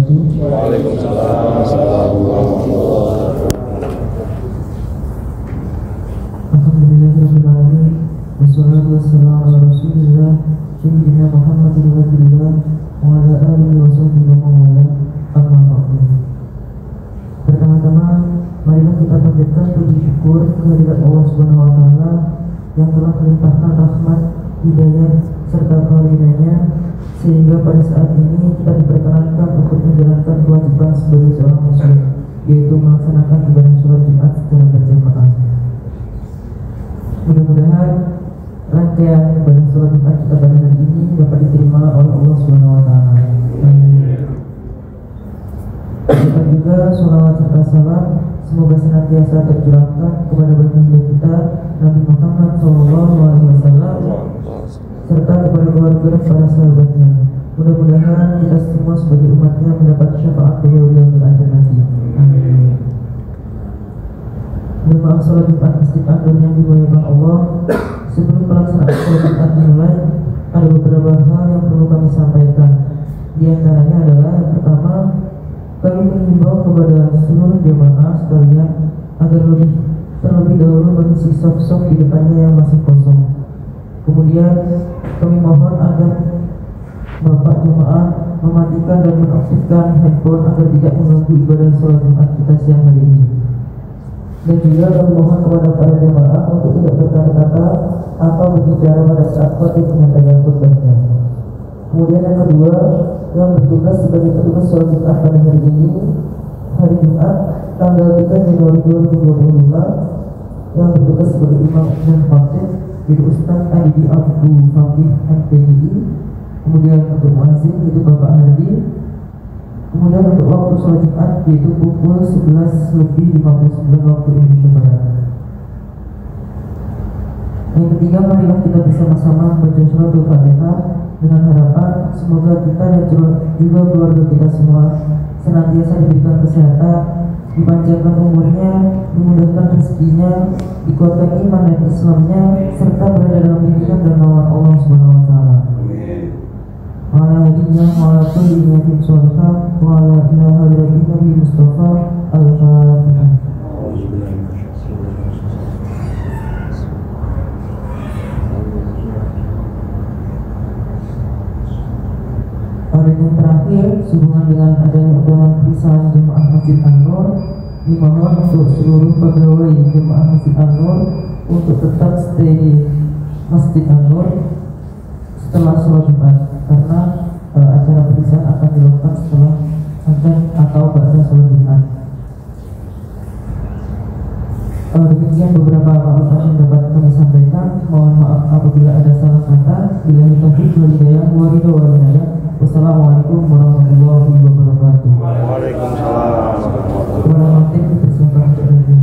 wabarakatuh. Waalaikumsalam warahmatullahi wabarakatuh. Alhamdulillahirrahmanirrahim. Wassalatu wassalamu ala rasulillah Sayyidina Muhammadin Rasulillah wa ala alihi wa sahbihi wa mawala. Amma ba'du. Pertama-tama marilah kita panjatkan puji syukur kehadirat Allah Subhanahu wa taala yang telah melimpahkan rahmat, hidayah serta karunia-Nya sehingga pada saat ini kita diperkenankan untuk menjalankan kewajiban sebagai seorang muslim, yaitu melaksanakan ibadah sholat Jumat secara berjamaah. Mudah-mudahan rangkaian ibadah sholat Jumat kita pada hari ini dapat diterima oleh Allah Subhanahu wa taala. Kita juga sholawat serta salam semoga senantiasa tercurahkan kepada baginda kita Nabi Muhammad SAW serta kepada keluarga dan para sahabatnya. Mudah-mudahan kita semua sebagai umatnya mendapat syafaat beliau di akhir nanti. Amin. Jemaah sholat Jumat Masjid An-Nur yang dimuliakan Allah, sebelum pelaksanaan sholat Jumat dimulai, ada beberapa hal yang perlu kami sampaikan. Di antaranya adalah yang pertama, kami mengimbau kepada seluruh jemaah sekalian agar terlebih dahulu mengisi saf-saf di depannya yang masih kosong. Kemudian kami mohon agar Bapak jemaah mematikan dan menonaktifkan handphone agar tidak mengganggu ibadah sholat Jumat kita siang hari ini. Dan juga kami mohon kepada para jemaah untuk tidak berkata-kata atau berbicara pada saat khotib menyampaikan khutbahnya. Kemudian yang kedua, yang bertugas sebagai petugas sholat Jumat pada hari ini, hari Jumat tanggal 3 Januari 2025, yang bertugas sebagai imam dan khatib yaitu Ustaz Adi Abdul Fakih MPDI. Kemudian untuk muazzin itu Bapak Hardi. Kemudian untuk waktu sholat Jumat yaitu pukul 11:59 waktu Indonesia Barat. Yang ketiga, marilah kita bersama-sama membaca surat Al-Fatihah dengan harapan semoga kita dan juga keluarga kita semua senantiasa diberikan kesehatan, dipanjangkan umurnya, dimudahkan rezekinya, dikuatkan iman dan Islamnya, serta berada dalam bimbingan dan naungan Allah Subhanahu wa taala. Wa ala hadiyah wa ala kulli niyatin sholihah wa ala ila hadratin Nabi Mustafa Al-Fatihah. Yang terakhir, sehubungan dengan adanya undangan perpisahan jemaah Masjid An-Nur, dimohon untuk seluruh pegawai jemaah Masjid An-Nur untuk tetap stay di Masjid An-Nur setelah sholat Jumat, karena acara perpisahan akan dilakukan setelah azan atau pada sholat Jumat. Demikian beberapa maklumat yang dapat kami sampaikan. Mohon maaf apabila ada salah kata. Bila taufiq wal hidayah wa ridha wal hidayah. Wassalamualaikum warahmatullahi wabarakatuh. Waalaikumsalam warahmatullahi wabarakatuh.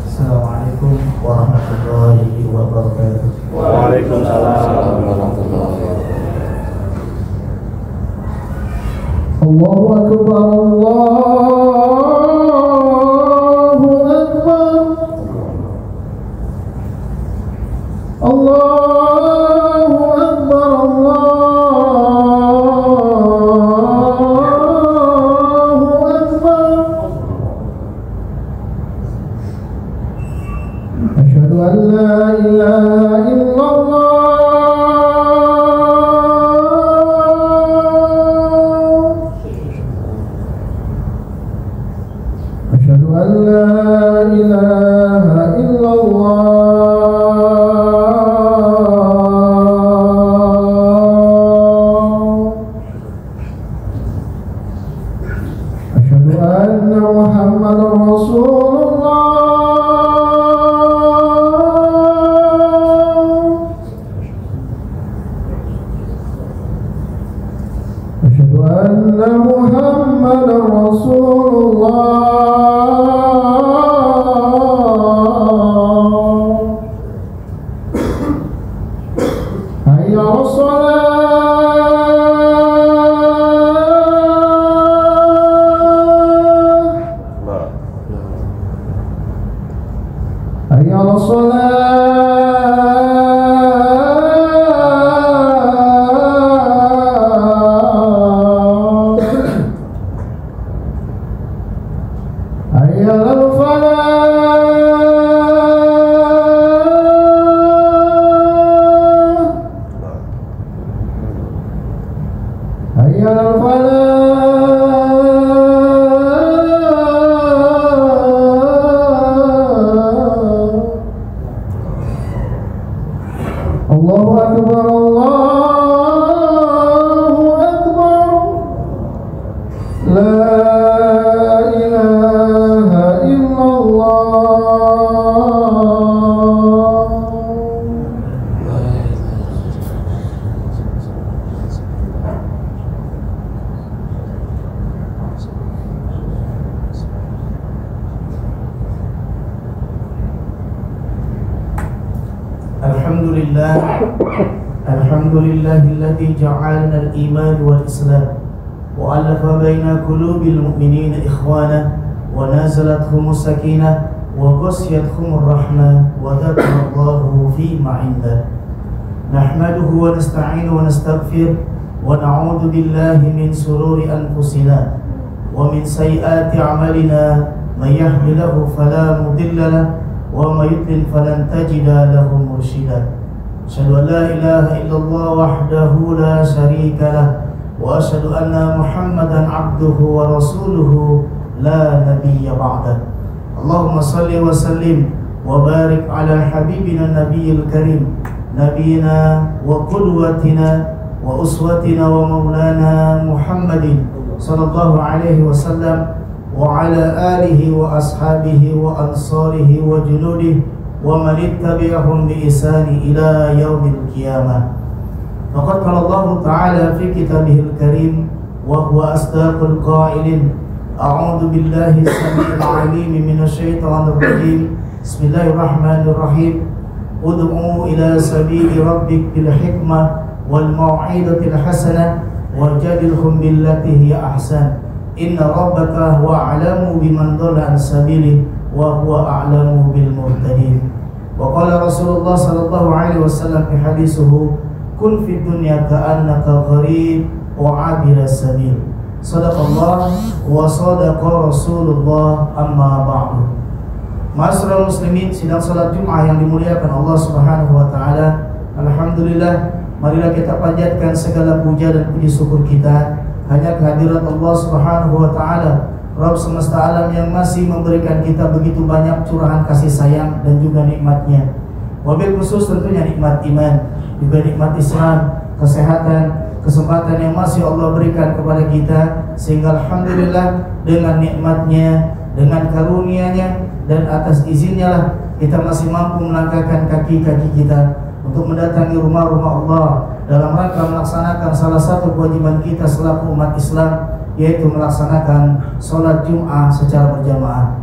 Assalamualaikum warahmatullahi wabarakatuh. Waalaikumsalam warahmatullahi wabarakatuh. Allahu akbar, Allahu akbar, Allahu akbar, Allahu akbar. Asyhadu an la ilaha illallah. Asyhadu an la ilaha illallah. Asyhadu anna Muhammadar Rasulullah. Alhamdulillahilladzi ja'alna al-iman wal islam wa alafa baina qulubil mu'minina ikhwana wa nazalathum sakinah wa ghashiyatuhum rahmah wa dzakarallahu fi ma'inda nahmaduhu wa nasta'inu wa nastaghfir wa na'udzu billahi min sururi anfusina wa min sayyiati a'malina may yahdihillahu fala mudilla lahu wa may yudlil falan tajida lahu mursyida. Asyhadu an la ilaha illallah wahdahu la syarika lah wa asyhadu anna Muhammadan abduhu wa rasuluhu la nabiyya ba'dah. Allahumma salli wa sallim wa barik ala habibina nabiyil karim nabiyina wa qudwatina wa uswatina wa maulana Muhammadin sallallahu alaihi wasallam wa ala alihi wa ashabihi wa ansarihi wa junudihi wa man ittabi'ahum bi ihsani ila yaumil qiyamah. Faqad qala Allah Ta'ala fi kitabihil karim wa huwa asdaqul qailin. A'udzu billahi as-sami'il 'alim minasy syaithanir rajim. Bismillahirrahmanirrahim. Ud'u ila sabili rabbik bil hikmah wal mau'izatil hasanah wajadilhum billati hiya ahsan. Inna rabbaka huwa a'lamu biman dhalla an sabilihi wa huwa a'lamu bil muhtadin. Wa qala Rasulullah sallallahu alaihi wasallam fi hadithihi kun fid dunya ka'annaka gharib wa 'abir as-sabil. Sadaqallah wa sadaqa Rasulullah, amma ba'du. Ma'asyiral muslimin, sidang salat Jumat yang dimuliakan Allah Subhanahu wa taala. Alhamdulillah, marilah kita panjatkan segala puja dan puji syukur kita hanya kehadirat Allah Subhanahu wa taala, Rabb semesta alam yang masih memberikan kita begitu banyak curahan kasih sayang dan juga nikmatnya. Wabil khusus tentunya nikmat iman, juga nikmat Islam, kesehatan, kesempatan yang masih Allah berikan kepada kita, sehingga alhamdulillah dengan nikmatnya, dengan karunia-Nya dan atas izinnya lah kita masih mampu melangkahkan kaki-kaki kita untuk mendatangi rumah-rumah Allah dalam rangka melaksanakan salah satu kewajiban kita selaku umat Islam, yaitu melaksanakan sholat Jum'ah secara berjamaah.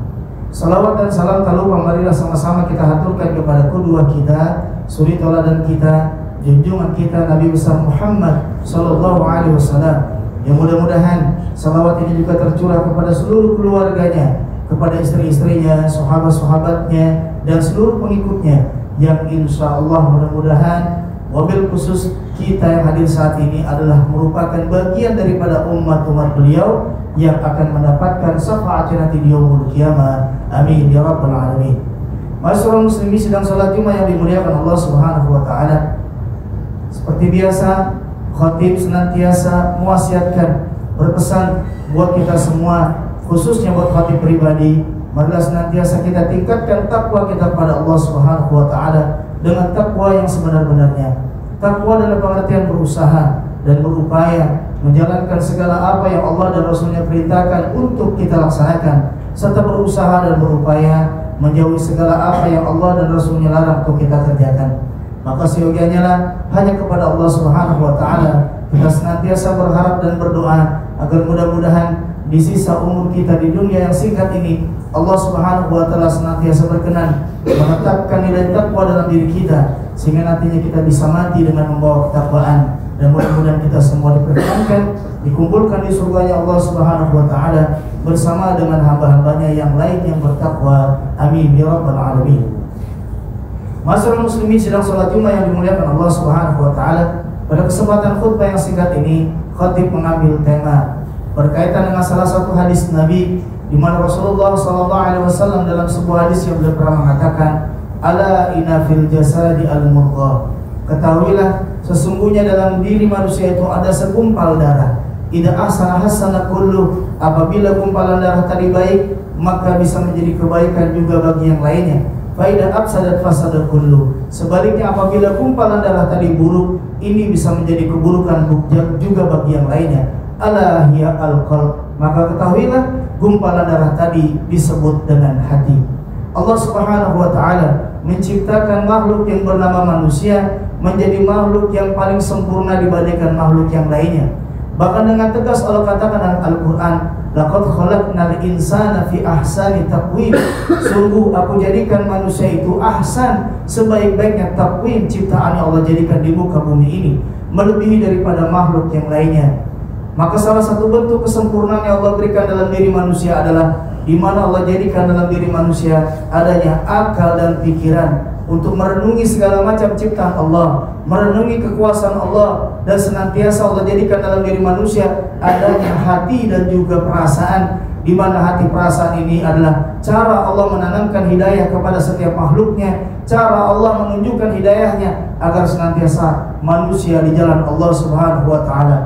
Salawat dan salam tak lupa marilah sama-sama kita haturkan kepada kedua kita, suri tauladan kita, junjungan kita Nabi besar Muhammad sallallahu alaihi wasallam. Yang mudah-mudahan salawat ini juga tercurah kepada seluruh keluarganya, kepada istri-istrinya, sahabat-sahabatnya dan seluruh pengikutnya, yang insya Allah mudah-mudahan wabil khusus kita yang hadir saat ini adalah merupakan bagian daripada umat-umat beliau yang akan mendapatkan syafaatnya nanti di yaumul qiyamah. Amin ya rabbal alamin. Masyaallah muslimin, sedang salat Jumat yang dimuliakan Allah Subhanahu wa taala. Seperti biasa, khatib senantiasa mewasiatkan, berpesan buat kita semua, khususnya buat khatib pribadi, marilah senantiasa kita tingkatkan takwa kita kepada Allah Subhanahu wa taala dengan takwa yang sebenar-benarnya. Takwa dalam pengertian berusaha dan berupaya menjalankan segala apa yang Allah dan Rasulnya perintahkan untuk kita laksanakan, serta berusaha dan berupaya menjauhi segala apa yang Allah dan Rasulnya larang untuk kita kerjakan. Maka seyogianya lah hanya kepada Allah Subhanahu wa taala kita senantiasa berharap dan berdoa agar mudah-mudahan di sisa umur kita di dunia yang singkat ini Allah Subhanahu wa taala senantiasa berkenan menetapkan nilai takwa dalam diri kita, sehingga nantinya kita bisa mati dengan membawa ketakwaan, dan mudah-mudahan kita semua diperkenankan dikumpulkan di surganya Allah Subhanahu wa taala bersama dengan hamba-hambanya yang lain yang bertakwa. Amin ya rabbal alamin. Masyarakat muslimin sedang sholat Jumat yang dimuliakan Allah Subhanahu wa taala. Pada kesempatan khutbah yang singkat ini, khatib mengambil tema berkaitan dengan salah satu hadis Nabi di mana Rasulullah SAW dalam sebuah hadis yang beliau pernah mengatakan, "Ala inna fil jasadi al-mudghah." Ketahuilah, sesungguhnya dalam diri manusia itu ada segumpal darah. Idza ahsana hasana kullu, apabila gumpalan darah tadi baik, maka bisa menjadi kebaikan juga bagi yang lainnya. Fa idza afsadat fasada kullu. Sebaliknya apabila gumpalan darah tadi buruk, ini bisa menjadi keburukan juga bagi yang lainnya. Ala hiya al-qalb. Maka ketahuilah, gumpalan darah tadi disebut dengan hati. Allah Subhanahu wa taala menciptakan makhluk yang bernama manusia menjadi makhluk yang paling sempurna dibandingkan makhluk yang lainnya. Bahkan dengan tegas Allah katakan dalam Al-Quran, "Laqad khalaqnal insana fi ahsani taqwim." Sungguh aku jadikan manusia itu ahsan, sebaik-baiknya taqwim, ciptaan yang Allah jadikan di muka bumi ini, melebihi daripada makhluk yang lainnya. Maka salah satu bentuk kesempurnaan yang Allah berikan dalam diri manusia adalah di mana Allah jadikan dalam diri manusia adanya akal dan pikiran untuk merenungi segala macam ciptaan Allah, merenungi kekuasaan Allah, dan senantiasa Allah jadikan dalam diri manusia adanya hati dan juga perasaan, di mana hati perasaan ini adalah cara Allah menanamkan hidayah kepada setiap makhluknya, cara Allah menunjukkan hidayahnya agar senantiasa manusia di jalan Allah Subhanahu wa taala.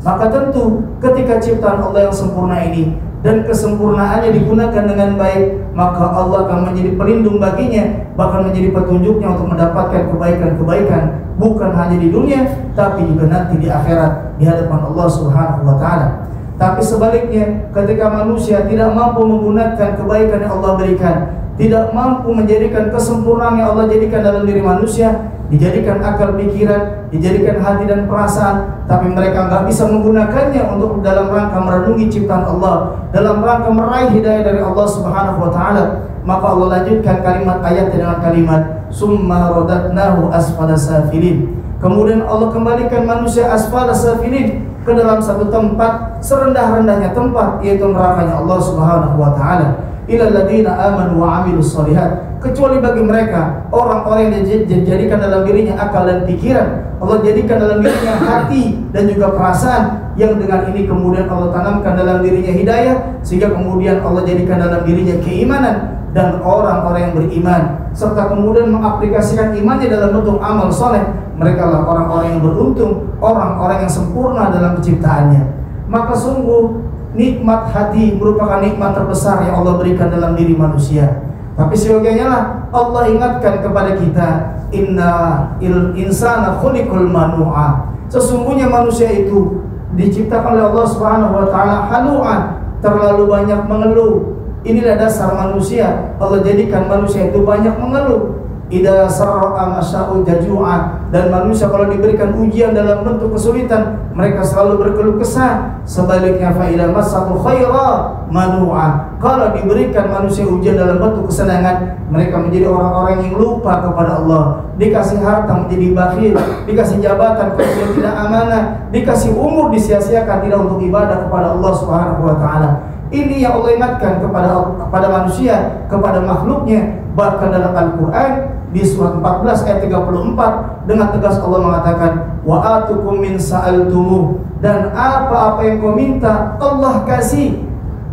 Maka tentu ketika ciptaan Allah yang sempurna ini dan kesempurnaannya digunakan dengan baik, maka Allah akan menjadi pelindung baginya, bahkan menjadi petunjuknya untuk mendapatkan kebaikan-kebaikan, bukan hanya di dunia, tapi juga nanti di akhirat di hadapan Allah Subhanahu wa taala. Tapi sebaliknya, ketika manusia tidak mampu menggunakan kebaikan yang Allah berikan, tidak mampu menjadikan kesempurnaan yang Allah jadikan dalam diri manusia, dijadikan akal pikiran, dijadikan hati dan perasaan, tapi mereka nggak bisa menggunakannya untuk dalam rangka merenungi ciptaan Allah, dalam rangka meraih hidayah dari Allah Subhanahu wa taala, maka Allah lanjutkan kalimat ayat dengan kalimat summa radatnahu asfala safilin. Kemudian Allah kembalikan manusia asfala safilin ke dalam satu tempat serendah-rendahnya tempat, yaitu nerakanya Allah Subhanahu wa taala. Ilal ladina amanu wa amilus shalihat, kecuali bagi mereka orang-orang yang dijadikan dalam dirinya akal dan pikiran, Allah jadikan dalam dirinya hati dan juga perasaan, yang dengan ini kemudian Allah tanamkan dalam dirinya hidayah, sehingga kemudian Allah jadikan dalam dirinya keimanan dan orang-orang yang beriman, serta kemudian mengaplikasikan imannya dalam bentuk amal soleh. Mereka lah orang-orang yang beruntung, orang-orang yang sempurna dalam penciptaannya. Maka sungguh nikmat hati merupakan nikmat terbesar yang Allah berikan dalam diri manusia. Tapi seyogianya lah Allah ingatkan kepada kita, innal insana khuliqal manu'a. Sesungguhnya manusia itu diciptakan oleh Allah Subhanahu wa taala halu'an, terlalu banyak mengeluh. Inilah dasar manusia. Allah jadikan manusia itu banyak mengeluh. Idza sarra'a masya'u jaju'a, dan manusia kalau diberikan ujian dalam bentuk kesulitan, mereka selalu berkeluh kesah. Sebaliknya fa idza massahu khaira manu'a, kalau diberikan manusia ujian dalam bentuk kesenangan, mereka menjadi orang-orang yang lupa kepada Allah. Dikasih harta menjadi bakhil, dikasih jabatan kemudian tidak amanah, dikasih umur disia-siakan tidak untuk ibadah kepada Allah Subhanahu wa taala. Ini yang Allah ingatkan kepada manusia, kepada makhluknya. Bahkan dalam Al-Quran di surat 14 ayat 34 dengan tegas Allah mengatakan, wa atukum min sa'altumuh, dan apa-apa yang kau minta Allah kasih.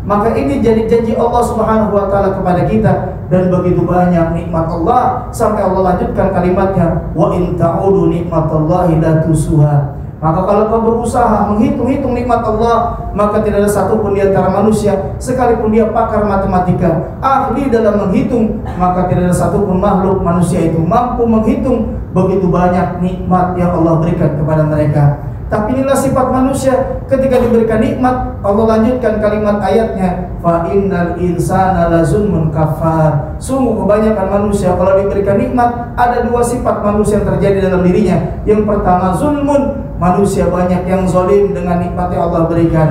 Maka ini jadi janji Allah Subhanahu wa taala kepada kita, dan begitu banyak nikmat Allah sampai Allah lanjutkan kalimatnya, wa in ta'udu nikmatallahi la tusuha. Maka kalau kau berusaha menghitung-hitung nikmat Allah, maka tidak ada satupun di antara manusia, sekalipun dia pakar matematika, ahli dalam menghitung, maka tidak ada satupun makhluk manusia itu mampu menghitung begitu banyak nikmat yang Allah berikan kepada mereka. Tapi inilah sifat manusia, ketika diberikan nikmat, Allah lanjutkan kalimat ayatnya, fa innal insana lazulmun kafar. Sungguh kebanyakan manusia kalau diberikan nikmat, ada dua sifat manusia yang terjadi dalam dirinya. Yang pertama zulmun, manusia banyak yang zalim dengan nikmat yang Allah berikan.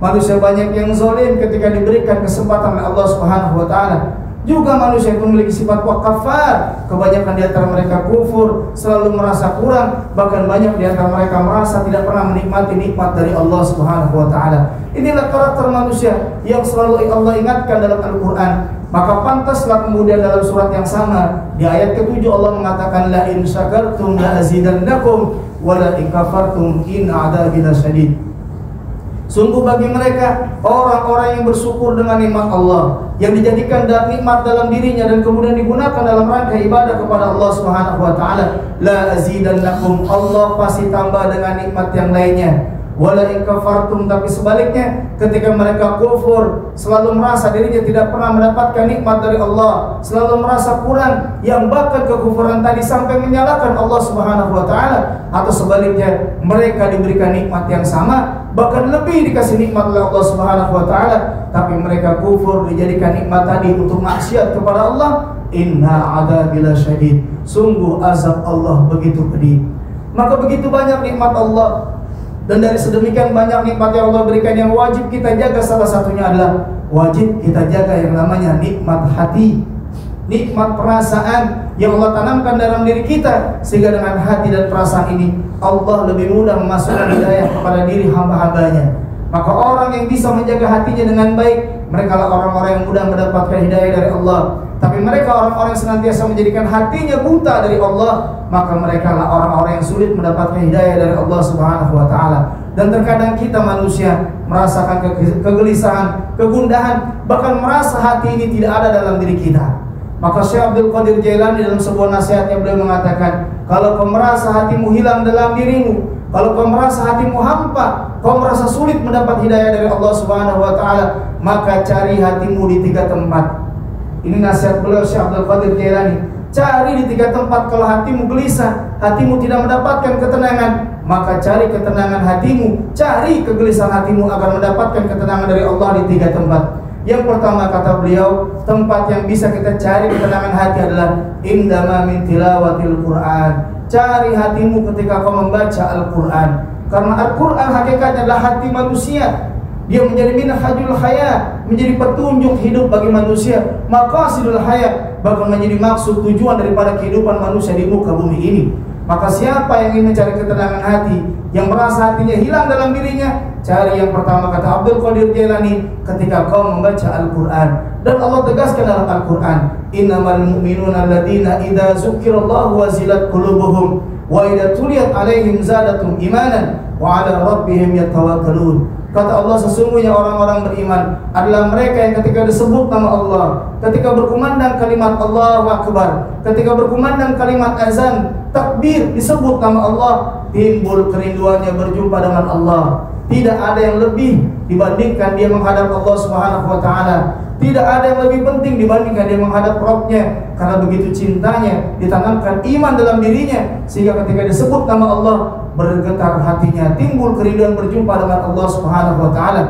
Manusia banyak yang zalim ketika diberikan kesempatan oleh Allah Subhanahu wa taala. Juga manusia itu memiliki sifat kafar. Kebanyakan di antara mereka kufur, selalu merasa kurang, bahkan banyak di antara mereka merasa tidak pernah menikmati nikmat dari Allah Subhanahu wa taala. Inilah karakter manusia yang selalu Allah ingatkan dalam Al-Qur'an. Maka pantaslah kemudian dalam surat yang sama di ayat ke-7 Allah mengatakan la in syakartum la azidannakum wa la in kafartum in adzabi lasyadid. Sungguh bagi mereka orang-orang yang bersyukur dengan nikmat Allah yang dijadikan nikmat dalam dirinya dan kemudian digunakan dalam rangka ibadah kepada Allah Subhanahu wa taala, la azidannakum, Allah pasti tambah dengan nikmat yang lainnya. Wala in kafartum, tapi sebaliknya ketika mereka kufur selalu merasa dirinya tidak pernah mendapatkan nikmat dari Allah, selalu merasa kurang, yang bahkan kekufuran tadi sampai menyalahkan Allah Subhanahu wa taala, atau sebaliknya mereka diberikan nikmat yang sama bahkan lebih dikasih nikmat oleh Allah Subhanahu wa taala, tapi mereka kufur, dijadikan nikmat tadi untuk maksiat kepada Allah. Inna adzabi lasyadid, sungguh azab Allah begitu pedih. Maka begitu banyak nikmat Allah, dan dari sedemikian banyak nikmat yang Allah berikan, yang wajib kita jaga salah satunya adalah wajib kita jaga yang namanya nikmat hati, nikmat perasaan yang Allah tanamkan dalam diri kita, sehingga dengan hati dan perasaan ini Allah lebih mudah memasukkan hidayah kepada diri hamba-hambanya. Maka orang yang bisa menjaga hatinya dengan baik, mereka lah orang-orang yang mudah mendapatkan hidayah dari Allah. Tapi mereka orang-orang yang senantiasa menjadikan hatinya buta dari Allah, maka mereka lah orang-orang yang sulit mendapatkan hidayah dari Allah Subhanahu wa taala. Dan terkadang kita manusia merasakan kegelisahan, kegundahan, bahkan merasa hati ini tidak ada dalam diri kita. Maka Syekh Abdul Qadir Jailani dalam sebuah nasihatnya beliau mengatakan, kalau kau merasa hatimu hilang dalam dirimu, kalau kau merasa hatimu hampa, kau merasa sulit mendapat hidayah dari Allah Subhanahu wa taala, maka cari hatimu di 3 tempat. Ini nasihat beliau Syekh Abdul Qadir Jailani. Cari di 3 tempat. Kalau hatimu gelisah, hatimu tidak mendapatkan ketenangan, maka cari ketenangan hatimu, cari kegelisahan hatimu agar mendapatkan ketenangan dari Allah di 3 tempat. Yang pertama, kata beliau, tempat yang bisa kita cari ketenangan hati adalah indama min tilawatil Quran. Cari hatimu ketika kau membaca Al-Quran. Karena Al-Quran hakikatnya adalah hati manusia. Dia menjadi minhajul hayat, menjadi petunjuk hidup bagi manusia, maqasidul hayat, bahkan menjadi maksud tujuan daripada kehidupan manusia di muka bumi ini. Maka siapa yang ingin mencari ketenangan hati, yang merasa hatinya hilang dalam dirinya, cari yang pertama, kata Abdul Qadir Jailani, ketika kau membaca Al-Quran. Dan Allah tegaskan dalam Al-Quran, innamal mu'minuna alladzina idza dzukirallahu wazilat qulubuhum wa idza tuliyat alaihim zadatum imanan wa ala rabbihim yatawakkalun. Kata Allah, sesungguhnya orang-orang beriman adalah mereka yang ketika disebut nama Allah, ketika berkumandang kalimat Allahu Akbar, ketika berkumandang kalimat azan, takbir, disebut nama Allah, timbul kerinduannya berjumpa dengan Allah. Tidak ada yang lebih dibandingkan dia menghadap Allah Subhanahu wa taala. Tidak ada yang lebih penting dibandingkan dia menghadap Rabb-nya, karena begitu cintanya ditanamkan iman dalam dirinya, sehingga ketika disebut nama Allah bergetar hatinya, timbul kerinduan berjumpa dengan Allah Subhanahu wa taala.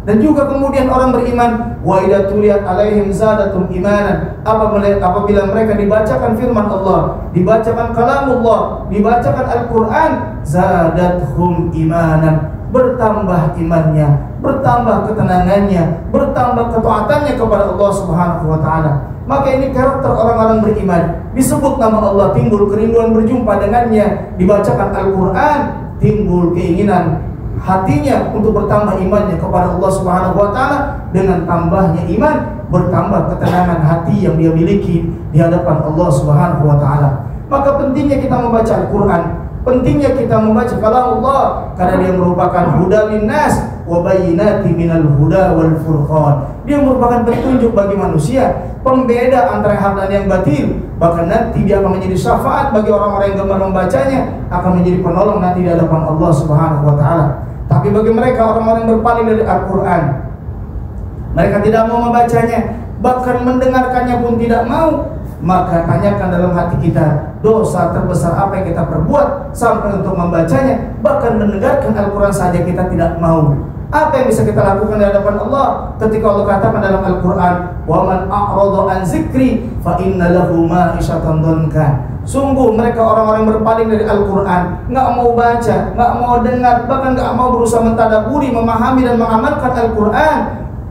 Dan juga kemudian orang beriman, wa idza tuliyat alaihim zadatum imanan, apabila mereka dibacakan firman Allah, dibacakan kalamullah, dibacakan Al-Qur'an, zadathum imanan, bertambah imannya, bertambah ketenangannya, bertambah ketaatannya kepada Allah Subhanahu wa taala. Maka ini karakter orang-orang beriman. Disebut nama Allah, timbul kerinduan berjumpa dengannya, dibacakan Al-Quran, timbul keinginan hatinya untuk bertambah imannya kepada Allah Subhanahu wa taala. Dengan tambahnya iman, bertambah ketenangan hati yang dia miliki di hadapan Allah Subhanahu wa taala. Maka pentingnya kita membaca Al-Quran, pentingnya kita membaca kalamullah, karena dia merupakan huda linnas wa bayyinati minal huda wal furqan. Dia merupakan petunjuk bagi manusia, pembeda antara hak dan yang batil. Bahkan nanti dia akan menjadi syafaat bagi orang-orang yang gemar membacanya, akan menjadi penolong nanti di hadapan Allah Subhanahu wa taala. Tapi bagi mereka orang-orang yang berpaling dari Al-Quran, mereka tidak mau membacanya, bahkan mendengarkannya pun tidak mau, maka tanyakan dalam hati kita, dosa terbesar apa yang kita perbuat sampai untuk membacanya, bahkan mendengarkan Al-Quran saja kita tidak mau. Apa yang bisa kita lakukan di hadapan Allah ketika Allah katakan dalam Al-Quran, wa man a'rada an zikri fa inna lahu ma'isyatan dhanka. Sungguh mereka orang-orang berpaling dari Al-Quran, nggak mau baca, nggak mau dengar, bahkan nggak mau berusaha mentadaburi, memahami dan mengamalkan Al-Quran,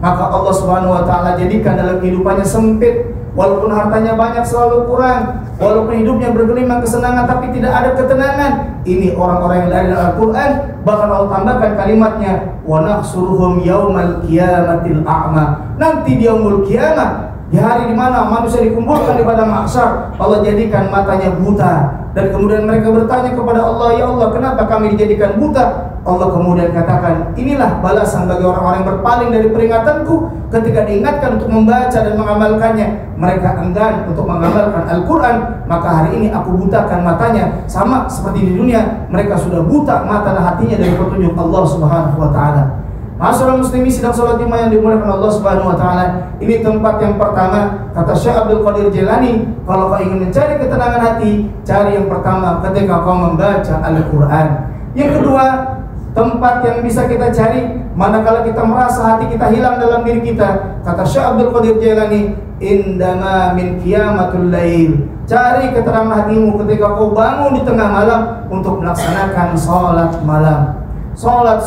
maka Allah Subhanahu wa taala jadikan dalam kehidupannya sempit, walaupun hartanya banyak selalu kurang, walaupun hidupnya bergelimang kesenangan tapi tidak ada ketenangan. Ini orang-orang yang dari Al-Quran. Bahkan Allah tambahkan kalimatnya, wa nahsuruhum yaumal qiyamatil a'ma. Nanti di yaumul qiyamah, di hari di mana manusia dikumpulkan di padang mahsyar, Allah jadikan matanya buta. Dan kemudian mereka bertanya kepada Allah, ya Allah, kenapa kami dijadikan buta? Allah kemudian katakan, inilah balasan bagi orang-orang yang berpaling dari peringatanku. Ketika diingatkan untuk membaca dan mengamalkannya, mereka enggan untuk mengamalkan Al-Quran. Maka hari ini aku butakan matanya. Sama seperti di dunia, mereka sudah buta mata dan hatinya dari petunjuk Allah Subhanahu wa ta'ala. Masyaallah muslimin sidang salat Jumat yang dimuliakan Allah Subhanahu wa taala. Ini tempat yang pertama, kata Syekh Abdul Qadir Jailani, kalau kau ingin mencari ketenangan hati, cari yang pertama ketika kau membaca Al-Qur'an. Yang kedua, tempat yang bisa kita cari manakala kita merasa hati kita hilang dalam diri kita, kata Syekh Abdul Qadir Jailani, indama min qiyamatul lail. Cari ketenangan hatimu ketika kau bangun di tengah malam untuk melaksanakan salat malam. Salat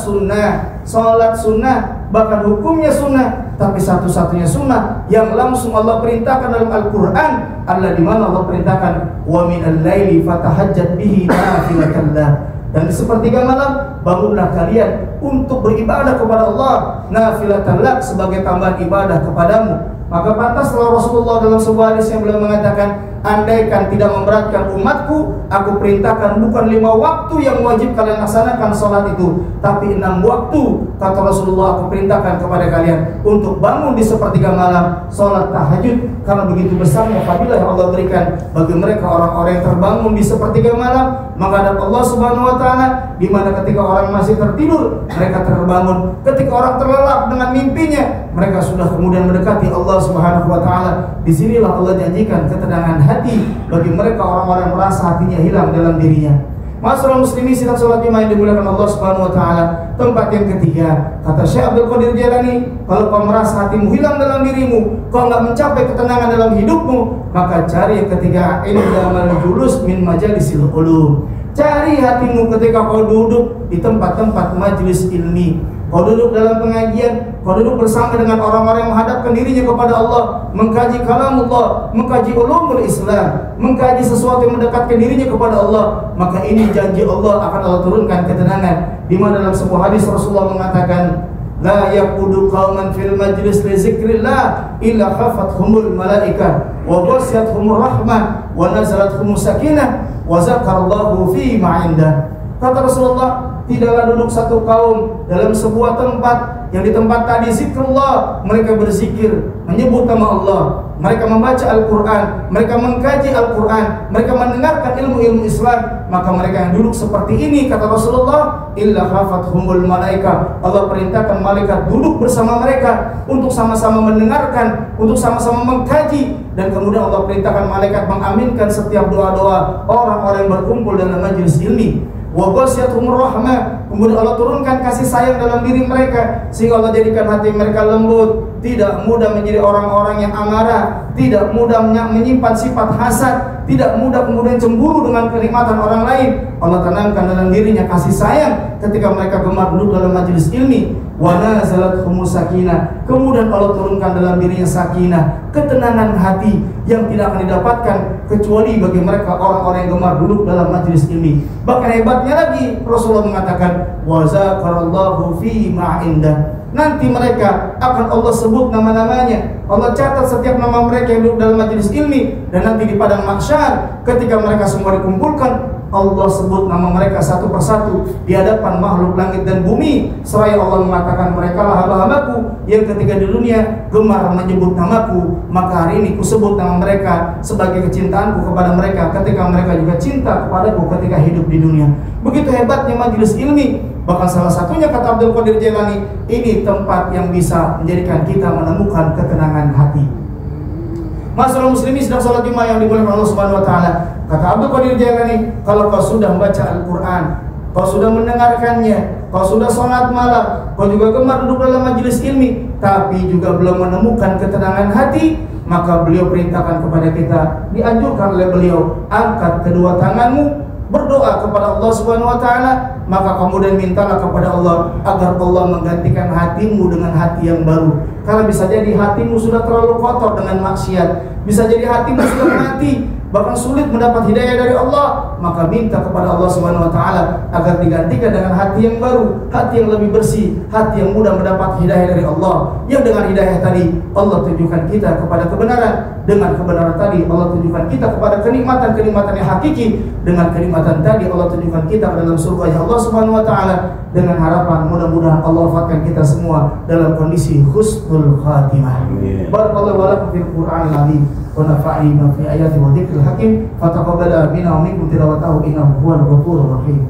sunnah, bahkan hukumnya sunnah, tapi satu-satunya sunnah yang langsung Allah perintahkan dalam Al-Quran adalah di mana Allah perintahkan, wa minal laili fatahajjat bihi nafilatan lah. Dan di sepertiga malam bangunlah kalian untuk beribadah kepada Allah, nafilatan lak, sebagai tambahan ibadah kepadamu. Maka pantaslah Rasulullah dalam sebuah hadis yang beliau mengatakan, andaikan tidak memberatkan umatku, aku perintahkan bukan 5 waktu yang wajib kalian laksanakan salat itu, tapi 6 waktu, kata Rasulullah, aku perintahkan kepada kalian untuk bangun di sepertiga malam, salat tahajud. Karena begitu besarnya fadilah yang Allah berikan bagi mereka orang-orang yang terbangun di sepertiga malam menghadap Allah Subhanahu wa taala, di mana ketika orang masih tertidur mereka terbangun, ketika orang terlelap dengan mimpinya mereka sudah kemudian mendekati Allah Subhanahu wa taala. Disinilah Allah janjikan ketenangan hati bagi mereka orang-orang yang merasa hatinya hilang dalam dirinya. Masyaallah muslimin sidang salat Jumat yang dimuliakan Allah Subhanahu wa taala. Tempat yang ketiga, kata Syekh Abdul Qadir Jailani, kalau kau merasa hatimu hilang dalam dirimu, kau enggak mencapai ketenangan dalam hidupmu, maka cari yang ketiga, indamal julus min majalisil ulum. Cari hatimu ketika kau duduk di tempat-tempat majelis ilmi. Kau duduk dalam pengajian, kau duduk bersama dengan orang-orang yang menghadapkan dirinya kepada Allah, mengkaji kalamullah, mengkaji ulumul Islam, mengkaji sesuatu yang mendekatkan dirinya kepada Allah, maka ini janji Allah akan Allah turunkan ketenangan. Di mana dalam sebuah hadis Rasulullah mengatakan, la yaqudu qauman fil majlis li zikrillah illa khafathumul malaikah wa ghasyiyatuhumur rahmah wa nazalathumumus sakinah wa zakarallahu fi ma indah. Kata Rasulullah, tidaklah duduk satu kaum dalam sebuah tempat yang di tempat tadi zikrullah, mereka berzikir, menyebut nama Allah, mereka membaca Al-Quran, mereka mengkaji Al-Quran, mereka mendengarkan ilmu-ilmu Islam, maka mereka yang duduk seperti ini, kata Rasulullah, illa khafathumul malaika, Allah perintahkan malaikat duduk bersama mereka untuk sama-sama mendengarkan, untuk sama-sama mengkaji, dan kemudian Allah perintahkan malaikat mengaminkan setiap doa-doa orang-orang yang berkumpul dalam majelis ilmi. Wa ghasyiyatuhumur rahmah, kemudian Allah turunkan kasih sayang dalam diri mereka, sehingga Allah jadikan hati mereka lembut, tidak mudah menjadi orang-orang yang amarah, tidak mudah menyimpan sifat hasad, tidak mudah kemudian cemburu dengan kenikmatan orang lain. Allah tanamkan dalam dirinya kasih sayang ketika mereka gemar duduk dalam majelis ilmi. Wa nazalathumus sakinah, kemudian Allah turunkan dalam dirinya sakinah, ketenangan hati yang tidak akan didapatkan kecuali bagi mereka orang-orang yang gemar duduk dalam majelis ilmi. Bahkan hebatnya lagi, Rasulullah mengatakan, wa zakarallahu fi ma indah. Nanti mereka akan Allah sebut nama-namanya, Allah catat setiap nama mereka yang duduk dalam majelis ilmi, dan nanti di padang mahsyar ketika mereka semua dikumpulkan, Allah sebut nama mereka satu persatu di hadapan makhluk langit dan bumi, seraya Allah mengatakan, mereka lah hamba-hambaku yang ketika di dunia gemar menyebut namaku, maka hari ini kusebut nama mereka sebagai kecintaanku kepada mereka ketika mereka juga cinta kepadaku ketika hidup di dunia. Begitu hebatnya majelis ilmi. Bahkan salah satunya, kata Abdul Qadir Jailani, ini tempat yang bisa menjadikan kita menemukan ketenangan hati. Masyaallah muslimin sedang salat Jumat yang dimuliakan Allah Subhanahu wa taala. Kata Abdul Qadir Jailani, kalau kau sudah membaca Al-Quran, kau sudah mendengarkannya, kau sudah salat malam, kau juga gemar duduk dalam majelis ilmi, tapi juga belum menemukan ketenangan hati, maka beliau perintahkan kepada kita, dianjurkan oleh beliau, angkat kedua tanganmu, berdoa kepada Allah Subhanahu wa taala, maka kemudian mintalah kepada Allah agar Allah menggantikan hatimu dengan hati yang baru. Karena bisa jadi hatimu sudah terlalu kotor dengan maksiat, bisa jadi hatimu sudah mati, bahkan sulit mendapat hidayah dari Allah, maka minta kepada Allah Subhanahu wa taala agar digantikan dengan hati yang baru, hati yang lebih bersih, hati yang mudah mendapat hidayah dari Allah. Yang dengan hidayah tadi Allah tunjukkan kita kepada kebenaran, dengan kebenaran tadi Allah tunjukkan kita kepada kenikmatan-kenikmatan yang hakiki, dengan kenikmatan tadi Allah tunjukkan kita ke dalam surga Allah Subhanahu wa taala, dengan harapan mudah-mudahan Allah wafatkan kita semua dalam kondisi husnul khatimah. Barakallahu wa lakum fil Qur'anil azim wa nafa'ani bima fi ayati wa dzikril hakim, fataqabbala minna wa minkum tilawatahu innahu huwal ghafurur rahim.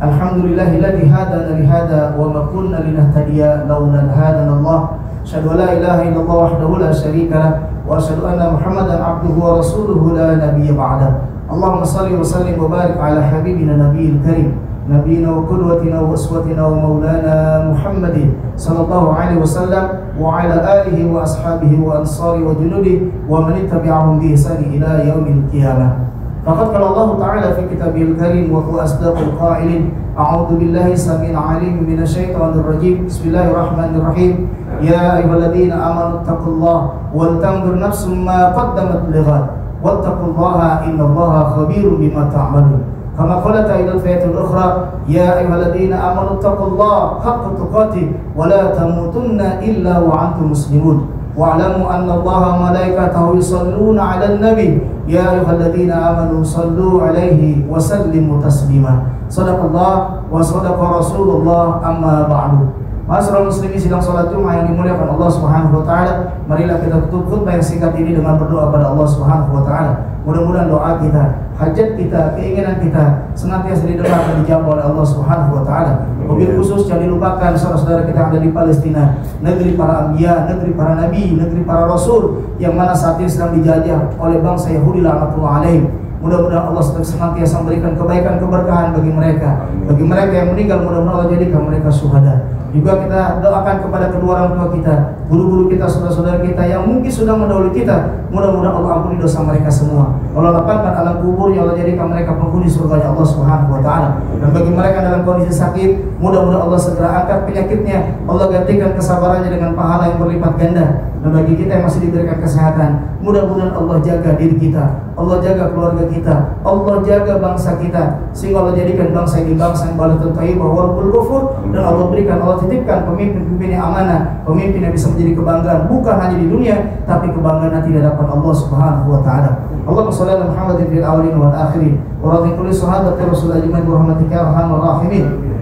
Alhamdulillahilladzi hadana li hada wa ma kunna linahtadiya laula an hadana Allah. Asyhadu an la ilaha illallah wahdahu la syarika lah wa asyhadu anna Muhammadan abduhu wa rasuluhu la nabiyya ba'da. Allahumma shalli wa sallim wa barik ala habibina nabiyil karim, nabiyina wa qudwatina wa uswatina wa maulana Muhammadin sallallahu alaihi wasallam wa ala alihi wa ashabihi wa ansari wa junudi wa man tabi'ahum bi ihsani ila yaumil qiyamah. Faqad qala Allah Ta'ala fi kitabil karim wa huwa asdaqul qailin, a'udzu billahi samil alim minasy syaithanir rajim. Bismillahirrahmanirrahim. Ya ayyuhalladzina amanu taqullaha wal tanzur nafsum ma qaddamat lighad wattaqullaha innallaha khabirun bima ta'malun. Kama qala ta'ala fi ayatil ukhra, ya ayyuhalladzina amanu taqullaha haqqa tuqatih wa la tamutunna illa wa antum muslimun. Wa'lamu anna Allaha wa malaikatahu yusalluna 'alan nabi ya ayyuhalladzina amanu sallu 'alaihi wa sallimu taslima. Shadaqallah wa shadaqa Rasulullah, amma ba'du. Ma'asyiral muslimin sidang salat Jumat yang dimuliakan Allah Subhanahu wa taala, marilah kita tutup khutbah yang singkat ini dengan berdoa pada Allah Subhanahu wa taala. Mudah-mudahan doa kita, hajat kita, keinginan kita senantiasa didengar dan dijawab oleh Allah Subhanahu wa taala. Mobil khusus jangan dilupakan saudara-saudara kita yang ada di Palestina, negeri para anbiya, negeri para nabi, negeri para rasul, yang mana saat ini sedang dijajah oleh bangsa Yahudi laknatullah alaihim. Mudah-mudahan Allah senantiasa memberikan kebaikan, keberkahan bagi mereka. Bagi mereka yang meninggal, mudah-mudahan Allah jadikan mereka syuhada. Juga kita doakan kepada kedua orang tua kita, guru-guru kita, saudara-saudara kita yang mungkin sudah mendahului kita. Mudah-mudahan Allah ampuni dosa mereka semua. Allah lapangkan alam kubur, ya Allah jadikan mereka penghuni surga Allah Subhanahu wa taala. Dan bagi mereka dalam kondisi sakit, mudah-mudahan Allah segera angkat penyakitnya. Allah gantikan kesabarannya dengan pahala yang berlipat ganda. Dan bagi kita yang masih diberikan kesehatan, mudah-mudahan Allah jaga diri kita, Allah jaga keluarga kita, Allah jaga bangsa kita, sehingga Allah jadikan bangsa ini bangsa yang balighatul thayyibah wa rabbul ghafur. Dan Allah berikan, Allah titipkan pemimpin-pemimpin yang amanah, pemimpin yang bisa menjadi kebanggaan bukan hanya di dunia, tapi kebanggaan nanti di hadapan Allah Subhanahu wa taala. Allahumma shalli ala Muhammadin fil awwalin wal akhirin wa radhi kulli sahabati rasul ajmain bi rahmatika ya arhamar rahimin.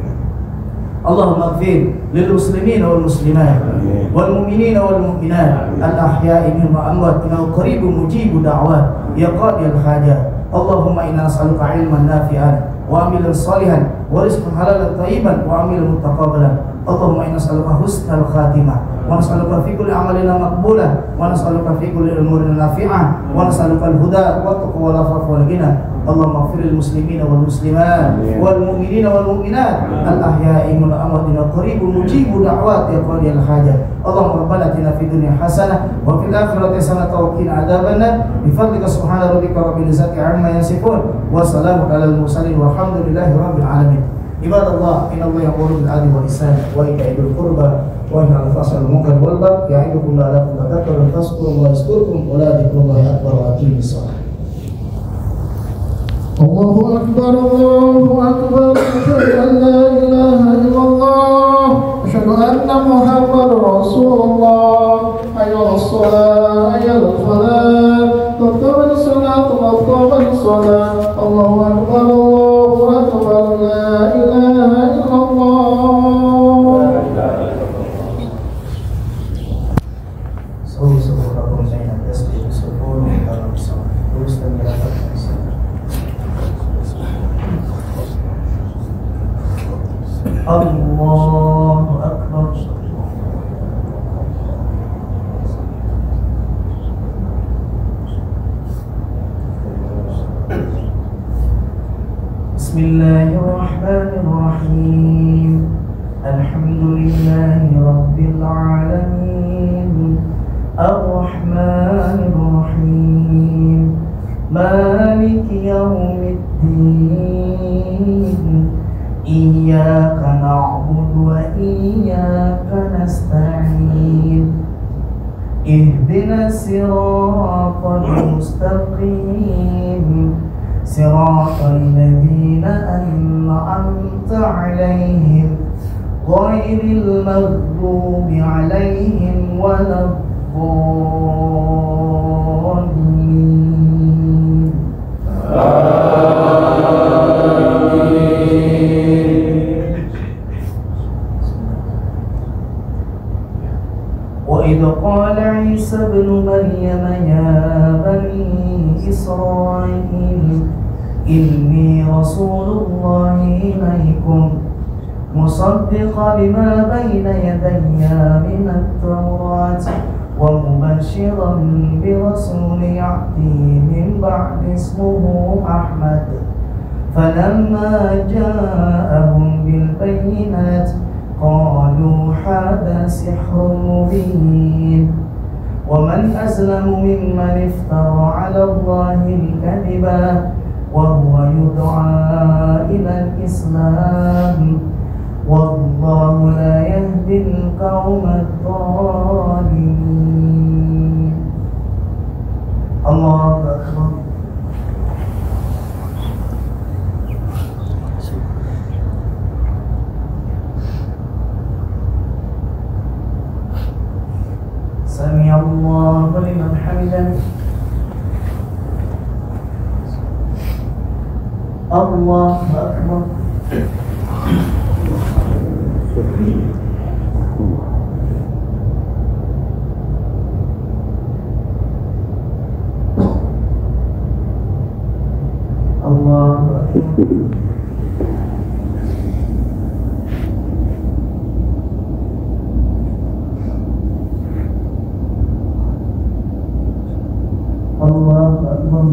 Allahumma ighfir lil muslimin wal muslimat wal mu'minin wal mu'minat al ahya'i minhum wa amwat innahu qaribun mujibud da'wat ya qadiyal hajat. Allahumma inna nas'aluka ilman nafi'an wa amalan salihan wa rizqan halalan thayyiban wa amalan mutaqabbalan. Allahumma inna nas'aluka husnal khatimah wa nas'aluka fi kulli amalina maqbulah wa nas'aluka fi kulli umurin nafi'ah wa nas'aluka al-huda wa taqwa wal afafa wal ghina. Allahumma ighfir lil muslimina wal muslimat wal mu'minina wal mu'minat al ahya'i minhum wa amwatina qaribun mujibu da'wat ya qadiyal hajat. Allahumma rabbana atina fid dunya hasanah wa fil akhirati hasanah wa qina adzabannar. Bi fadlika subhana rabbika rabbil izzati amma yasifun wa salamun alal mursalin walhamdulillahi rabbil alamin. Ibadallah, inna Allah ya'muru bil 'adli wal ihsan wa ita'i dzil qurba wa yanha 'anil fahsya'i wal munkar wal baghi ya'idukum la'allakum tadhakkarun. Fadhkurullaha yazkurkum wa la dzikrullahi akbar wa aqimus shalah. Allahu akbar, Allahu akbar, asyhadu an la ilaha illallah, asyhadu anna Muhammadar Rasulullah. Hayya 'alas shalah, hayya 'alal falah, qad qamatis salatu, qad qamatis shalah. Allahu akbar, Allahu akbar, la ilaha illallah. Allahu akbar. Bismillahirrahmanirrahim. العالمين الرحمن الرحيم مالك يوم الدين إياك نعبد وإياك نستعين اهدنا الصراط المستقيم صراط الذين أنعمت عليهم غير المغضوب عليهم ولا الضالين. وإذ قال عيسى ابن مريم يا بني إسرائيل إني رسول الله إليكم مصدقا لما بين يدي من التوراة ومبشرا برسول يأتي من بعد اسمه أحمد فلما جاءهم بالبينات قالوا هذا سحر مبين ومن أظلم ممن افترى على الله الكذبا وهو يدعى إلى الإسلام والله لا يهدي القوم الظالمين. الله أكبر. سمع الله لمن حمده. الله أكبر. الله أكبر. الله أكبر.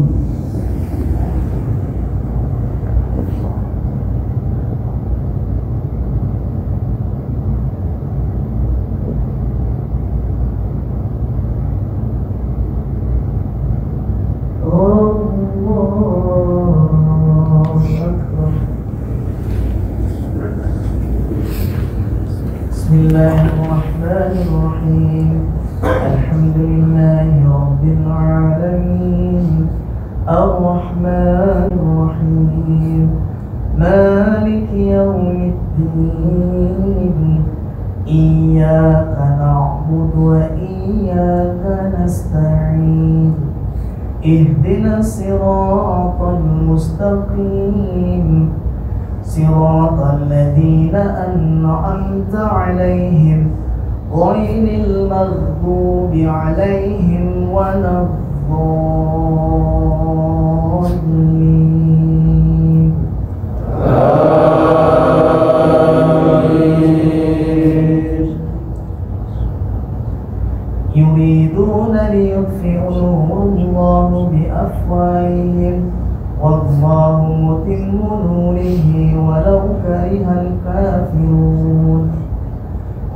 بسم الله الرحمن الرحيم الحمد لله رب العالمين الرحمن الرحيم مالك يوم الدين إياك نعبد وإياك نستعين اهدنا الصراط المستقيم صراط الذين أنعمت عليهم غير المغضوب عليهم ولا الضالين. يريدون ليطفئوا نور الله بأفواههم والله متم نوره ولو كره الكافرون.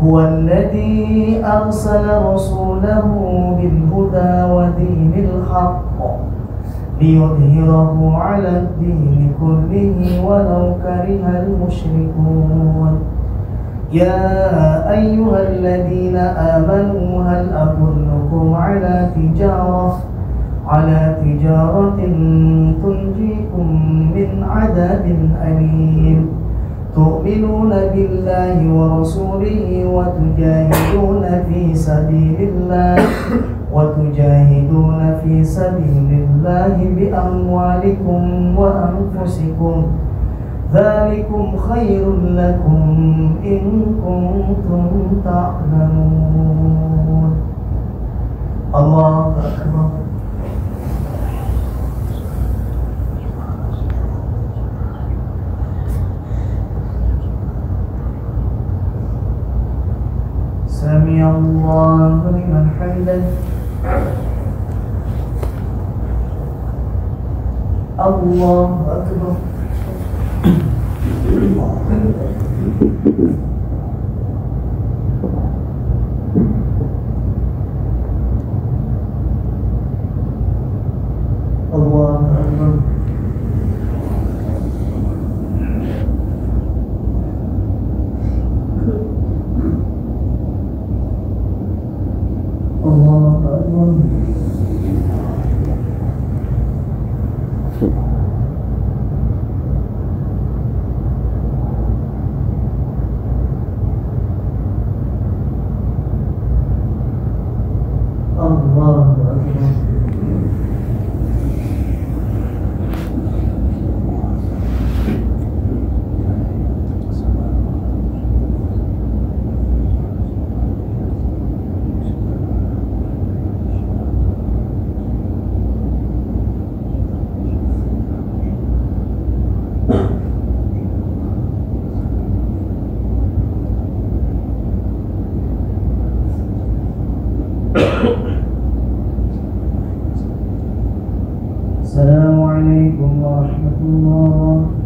هو الذي أرسل رسوله بالهدى ودين الحق ليظهره على الدين كله ولو كره المشركون. يا أيها الذين آمنوا هل أدلكم على تجارة تنجيكم من عذاب أليم تؤمنون بالله ورسوله وتجاهدون في سبيل الله بأموالكم وأنفسكم ذلكم خير لكم إن كنتم تعلمون. الله أكبر. سمع الله لمن حمده. الله أكبر. Allahu Akbar. Assalamualaikum warahmatullahi wabarakatuh.